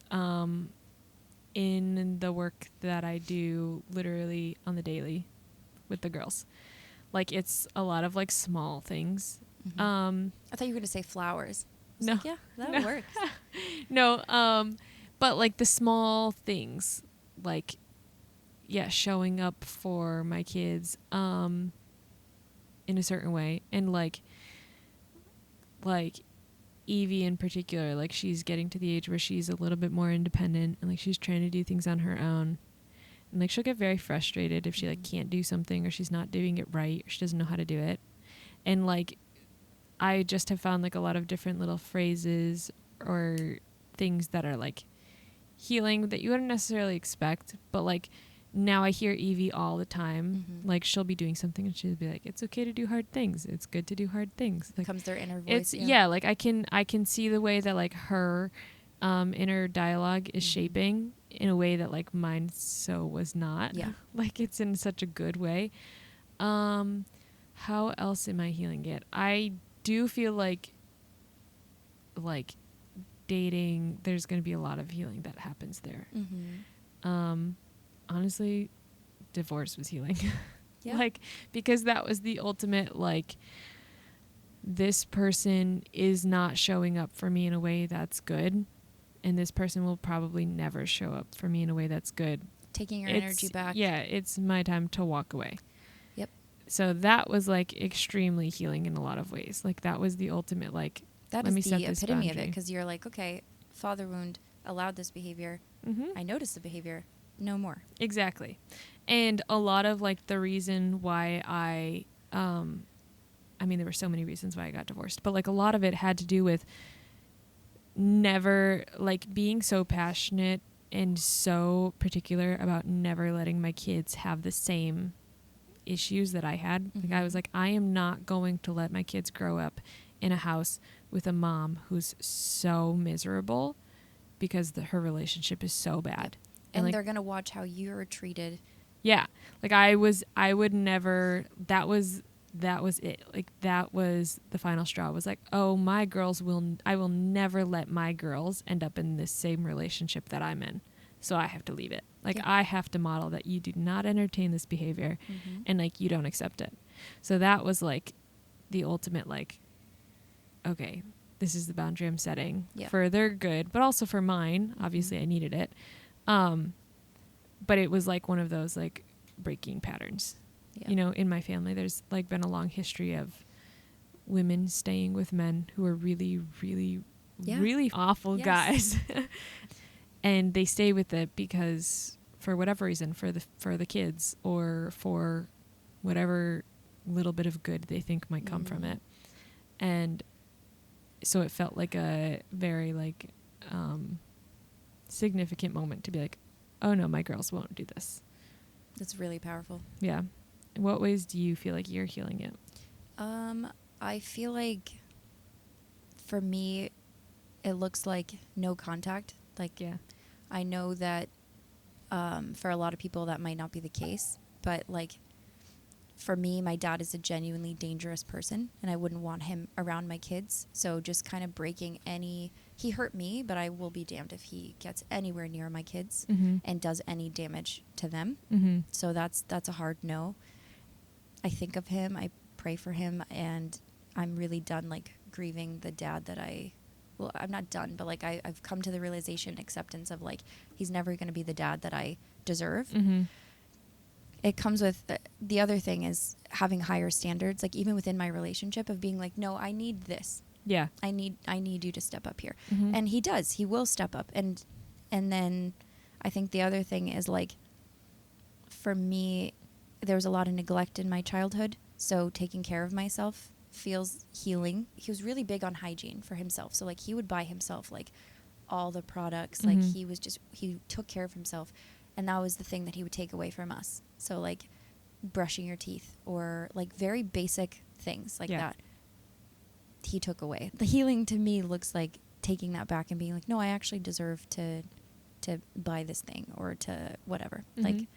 in the work that I do literally on the daily with the girls. Like it's a lot of like small things. Mm-hmm. I thought you were going to say flowers. No. Like, yeah, that works. No, but like the small things, like, showing up for my kids, in a certain way. And like Evie in particular, like she's getting to the age where she's a little bit more independent and like she's trying to do things on her own. And like she'll get very frustrated if she like can't do something or she's not doing it right or she doesn't know how to do it. And like I just have found like a lot of different little phrases or things that are like healing that you wouldn't necessarily expect, but like now I hear Evie all the time. Mm-hmm. Like she'll be doing something and she'll be like, it's okay to do hard things. It's good to do hard things. Like, becomes their inner voice. It's like I can see the way that like her inner dialogue is shaping in a way that like mine so was not. Yeah. Like it's in such a good way. How else am I healing it? I do feel like dating, there's going to be a lot of healing that happens there. Mm-hmm. Honestly, divorce was healing. Yeah. Like, because that was the ultimate, like, this person is not showing up for me in a way that's good, and this person will probably never show up for me in a way that's good. Taking your energy back. Yeah, it's my time to walk away. Yep. So that was like extremely healing in a lot of ways. Like that was the ultimate, like, that let is me the set this epitome boundary. of it, because you're like, okay, father wound allowed this behavior. Mm-hmm. I noticed the behavior. No more. Exactly. And a lot of like the reason why I mean, there were so many reasons why I got divorced, but like a lot of it had to do with never, like, being so passionate and so particular about never letting my kids have the same issues that I had. Mm-hmm. Like I was like, I am not going to let my kids grow up in a house with a mom who's so miserable because her relationship is so bad. And like, they're going to watch how you're treated. Yeah. Like I would never, that was it. Like that was the final straw. It was like, oh, I will never let my girls end up in this same relationship that I'm in. So I have to leave it. Like I have to model that you do not entertain this behavior and like you don't accept it. So that was like the ultimate, like, okay, this is the boundary I'm setting for their good, but also for mine. Obviously I needed it. But it was like one of those like breaking patterns. You know, in my family, there's like been a long history of women staying with men who are really, really, really awful guys. And they stay with it because for whatever reason, for the kids or for whatever little bit of good they think might come from it. And so it felt like a very like significant moment to be like, oh no, my girls won't do this. That's really powerful. Yeah. In what ways do you feel like you're healing it? I feel like for me, it looks like no contact. Like, I know that For a lot of people, that might not be the case. But, like, for me, my dad is a genuinely dangerous person, and I wouldn't want him around my kids. So just kind of breaking any... He hurt me, but I will be damned if he gets anywhere near my kids and does any damage to them. So that's a hard no. I think of him, I pray for him, and I'm really done, like, grieving the dad that well, I'm not done, but, like, I've come to the realization, acceptance of, like, he's never going to be the dad that I deserve. It comes with the other thing is having higher standards, like, even within my relationship, of being like, no, I need this. Yeah. I need you to step up here. And he does. He will step up. And then I think the other thing is, like, for me, there was a lot of neglect in my childhood. So taking care of myself feels healing. He was really big on hygiene for himself. So, like, he would buy himself, like, all the products. Like, he took care of himself. And that was the thing that he would take away from us. So, like, brushing your teeth or, like, very basic things like that. He took away. The healing to me looks like taking that back and being like, no, I actually deserve to buy this thing or to whatever. Like,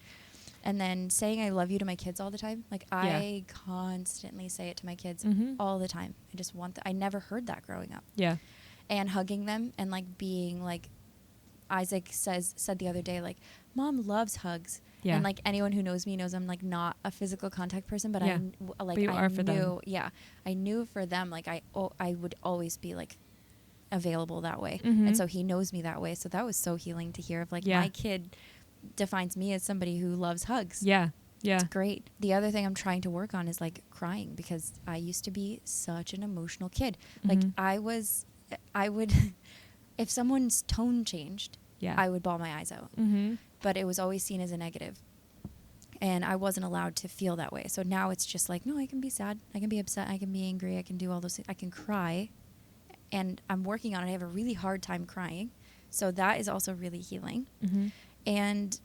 and then saying I love you to my kids all the time. Like, I constantly say it to my kids all the time. I just want I never heard that growing up. Yeah. And hugging them and, like, being like, Isaac said the other day, like, Mom loves hugs. Yeah. And, like, anyone who knows me knows I'm, like, not a physical contact person, but I knew for them, like, I would always be, like, available that way. And so he knows me that way. So that was so healing to hear of, like, my kid defines me as somebody who loves hugs. Yeah. Yeah. It's great. The other thing I'm trying to work on is, like, crying, because I used to be such an emotional kid. Like, I would, if someone's tone changed, I would bawl my eyes out. But it was always seen as a negative. And I wasn't allowed to feel that way. So now it's just like, no, I can be sad. I can be upset. I can be angry. I can do all those things. I can cry. And I'm working on it. I have a really hard time crying. So that is also really healing. And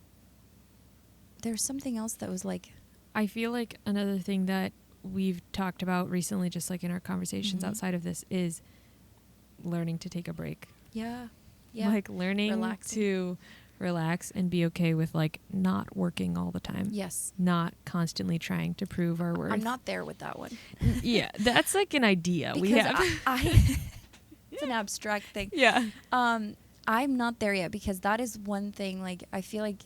there's something else that was, like... I feel like another thing that we've talked about recently, just, like, in our conversations outside of this, is learning to take a break. Yeah. Yeah. Like, learning to relax and be okay with, like, not working all the time. Yes. Not constantly trying to prove our worth. I'm not there with that one. Yeah. That's, like, an idea because we have. It's an abstract thing. Yeah. I'm not there yet, because that is one thing, like, I feel like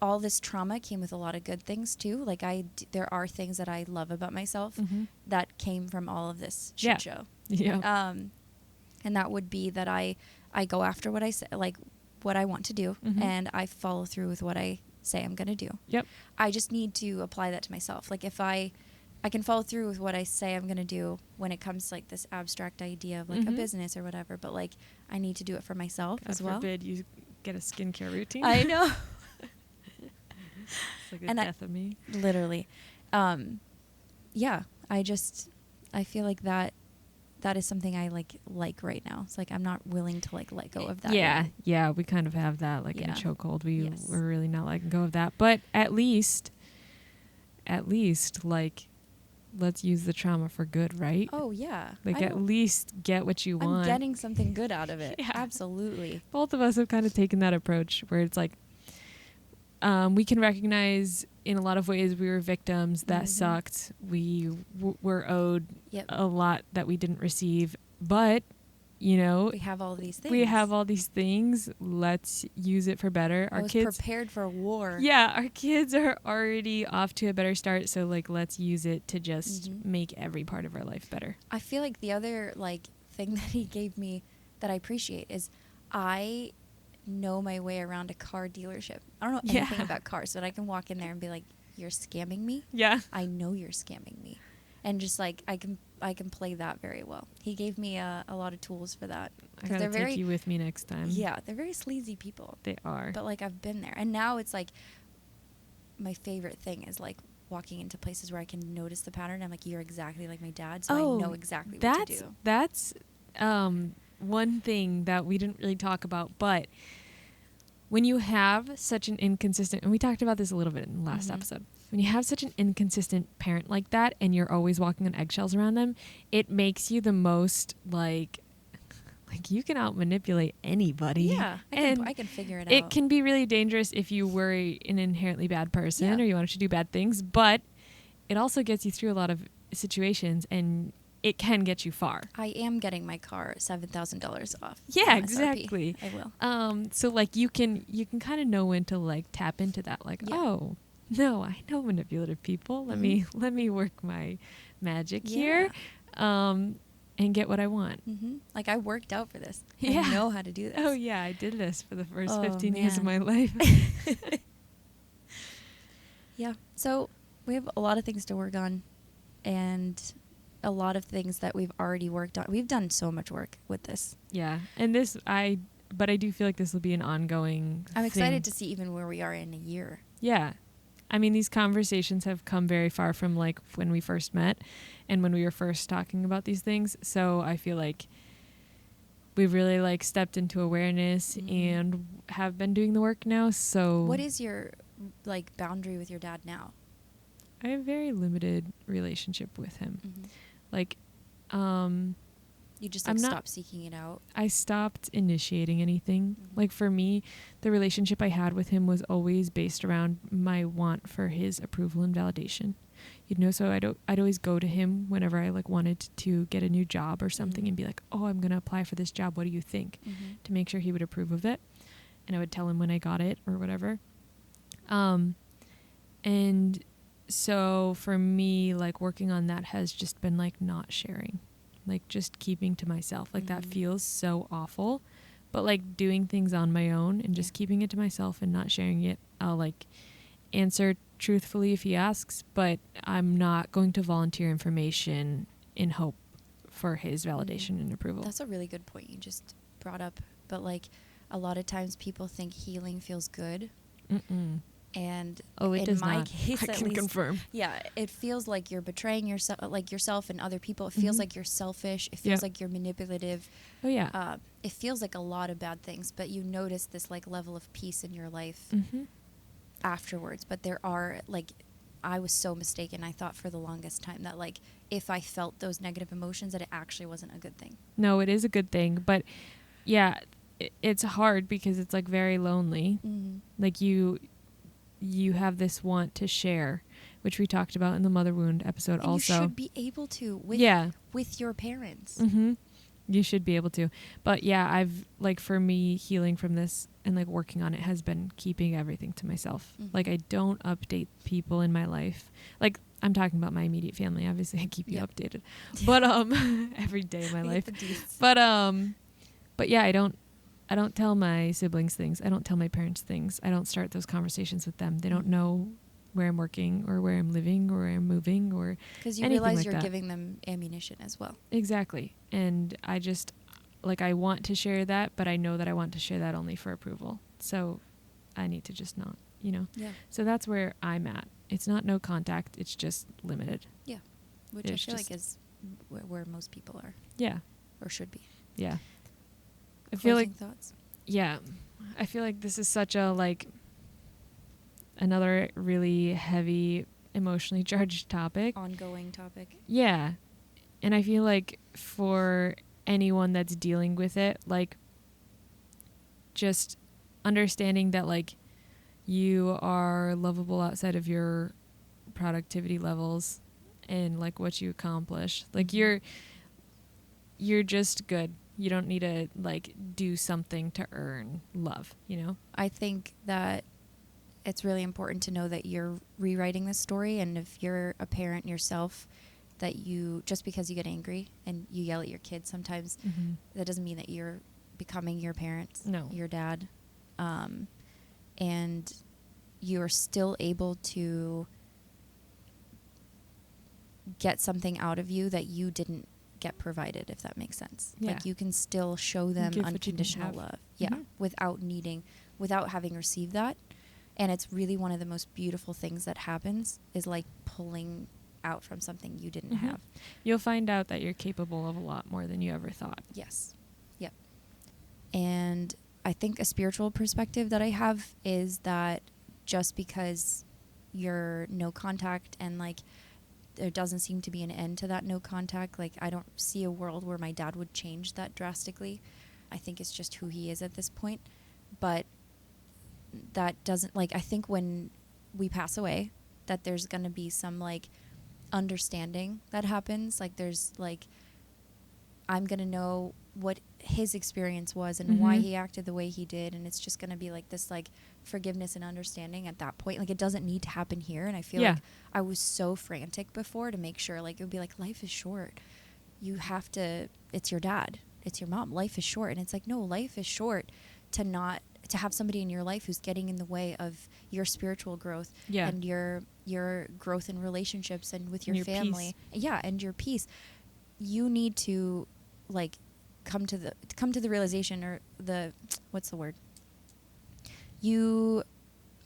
all this trauma came with a lot of good things too. Like, there are things that I love about myself that came from all of this shit show. Yeah. And that would be that I go after what I say, like, what I want to do, and I follow through with what I say I'm going to do. Yep. I just need to apply that to myself. Like, if I can follow through with what I say I'm going to do when it comes to, like, this abstract idea of, like, a business or whatever, but, like, I need to do it for myself as well. God forbid you get a skincare routine. I know. It's like the death of me. Literally. Yeah, I feel like that is something I like right now. It's like I'm not willing to, like, let go of that. Yeah, yeah, we kind of have that, like, in a chokehold. We're really not letting go of that. But at least, like, let's use the trauma for good, right? Oh, yeah. Like, at least get what you want. I'm getting something good out of it. Yeah. Absolutely. Both of us have kind of taken that approach where it's like, we can recognize in a lot of ways we were victims. That sucked. We were owed a lot that we didn't receive. But, you know, we have all these things. Let's use it for better. I was prepared for war. Yeah, our kids are already off to a better start. So, like, let's use it to just make every part of our life better. I feel like the other, like, thing that he gave me that I appreciate is I know my way around a car dealership. I don't know anything about cars, but I can walk in there and be like, you're scamming me? Yeah. I know you're scamming me. And just, like, I can play that very well. He gave me a lot of tools for that. I gotta take you with me next time. Yeah, they're very sleazy people. They are. But, like, I've been there. And now it's, like, my favorite thing is, like, walking into places where I can notice the pattern. I'm like, you're exactly like my dad, so I know exactly what to do. That's one thing that we didn't really talk about, but when you have such an inconsistent, and we talked about this a little bit in the last episode, when you have such an inconsistent parent like that and you're always walking on eggshells around them, it makes you the most, like like you can out manipulate anybody. Yeah, and I can figure it out. it can be really dangerous if you were an inherently bad person or you want to do bad things, but it also gets you through a lot of situations and it can get you far. I am getting my car $7,000 off. Yeah, MSRP. exactly. I will. So like you can kind of know when to like tap into that, like, oh no, I know manipulative people. Let me work my magic here, and get what I want. Like I worked out for this. Yeah. I know how to do this. Oh yeah, I did this for the first 15 years of my life. Yeah. So we have a lot of things to work on, and a lot of things that we've already worked on. We've done so much work with this. Yeah, and but I do feel like this will be an ongoing I'm excited thing. to see even where we are in a year. Yeah. I mean, these conversations have come very far from like when we first met and when we were first talking about these things. So I feel like we've really like stepped into awareness and have been doing the work now. So what is your like boundary with your dad now? I have a very limited relationship with him. Like, you just like stopped seeking it out. I stopped initiating anything. Like for me, the relationship I had with him was always based around my want for his approval and validation. You know, so I'd always go to him whenever I like wanted to get a new job or something and be like, "Oh, I'm going to apply for this job. What do you think?" to make sure he would approve of it. And I would tell him when I got it or whatever. And so for me, like working on that has just been like not sharing, like just keeping to myself. Like that feels so awful, but like doing things on my own and just keeping it to myself and not sharing it. I'll like answer truthfully if he asks, but I'm not going to volunteer information in hope for his validation and approval. That's a really good point you just brought up. But like a lot of times people think healing feels good. And it does my not. case, I can confirm. Yeah, it feels like you're betraying yourself and other people. It feels like you're selfish. It feels like you're manipulative. Oh yeah. It feels like a lot of bad things. But you notice this like level of peace in your life afterwards. But there are like, I was so mistaken. I thought for the longest time that like if I felt those negative emotions, that it actually wasn't a good thing. No, it is a good thing, but yeah, it's hard because it's like very lonely. Like you have this want to share, which we talked about in the mother wound episode. And also you should be able to with your parents. You should be able to. But yeah, I've like for me healing from this and like working on it has been keeping everything to myself. Like I don't update people in my life. Like I'm talking about my immediate family. Obviously I keep you updated. But every day of my life. But yeah, I don't tell my siblings things. I don't tell my parents things. I don't start those conversations with them. They don't know where I'm working or where I'm living or where I'm moving or because you realize you're giving them ammunition as well. Exactly. And I just like I want to share that, but I know that I want to share that only for approval. So I need to just not, you know. Yeah. So that's where I'm at. It's not no contact. It's just limited. Yeah. Which I feel like is where most people are. Yeah. Or should be. Yeah. I feel like thoughts. Yeah. I feel like this is such a like another really heavy emotionally charged topic. Ongoing topic. Yeah. And I feel like for anyone that's dealing with it, like just understanding that like you are lovable outside of your productivity levels and like what you accomplish. Like you're just good. You don't need to like do something to earn love, you know? I think that it's really important to know that you're rewriting this story, and if you're a parent yourself, that you just because you get angry and you yell at your kids sometimes, that doesn't mean that you're becoming your parents, your dad, and you're still able to get something out of you that you didn't get provided, if that makes sense. Yeah. Like you can still show them unconditional love. Yeah. Without having received that. And it's really one of the most beautiful things that happens is like pulling out from something you didn't have. You'll find out that you're capable of a lot more than you ever thought. Yes. Yep. And I think a spiritual perspective that I have is that just because you're no contact and like there doesn't seem to be an end to that no contact, like I don't see a world where my dad would change that drastically. I think it's just who he is at this point. But that doesn't, like, I think when we pass away, that there's going to be some, like, understanding that happens. Like, there's, like, I'm going to know what his experience was and why he acted the way he did. And it's just going to be, like, this, like, forgiveness and understanding at that point. Like, it doesn't need to happen here. And I feel like I was so frantic before to make sure, like, it would be like, life is short. You have to, it's your dad, it's your mom. Life is short. And it's like, no, life is short to have somebody in your life who's getting in the way of your spiritual growth and your growth in relationships and with your family. Peace. Yeah. And your peace. You need to, like, come to the realization, or what's the word? You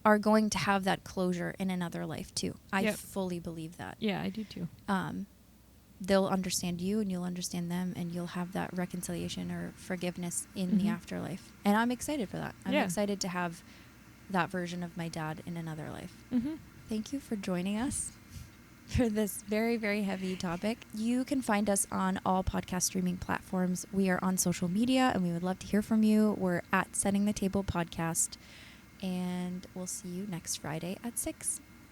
are going to have that closure in another life too. I fully believe that. Yeah, I do too. They'll understand you and you'll understand them, and you'll have that reconciliation or forgiveness in the afterlife. And I'm excited for that. I'm excited to have that version of my dad in another life. Thank you for joining us for this very, very heavy topic. You can find us on all podcast streaming platforms. We are on social media, and we would love to hear from you. We're at Setting the Table Podcast, and we'll see you next Friday at 6.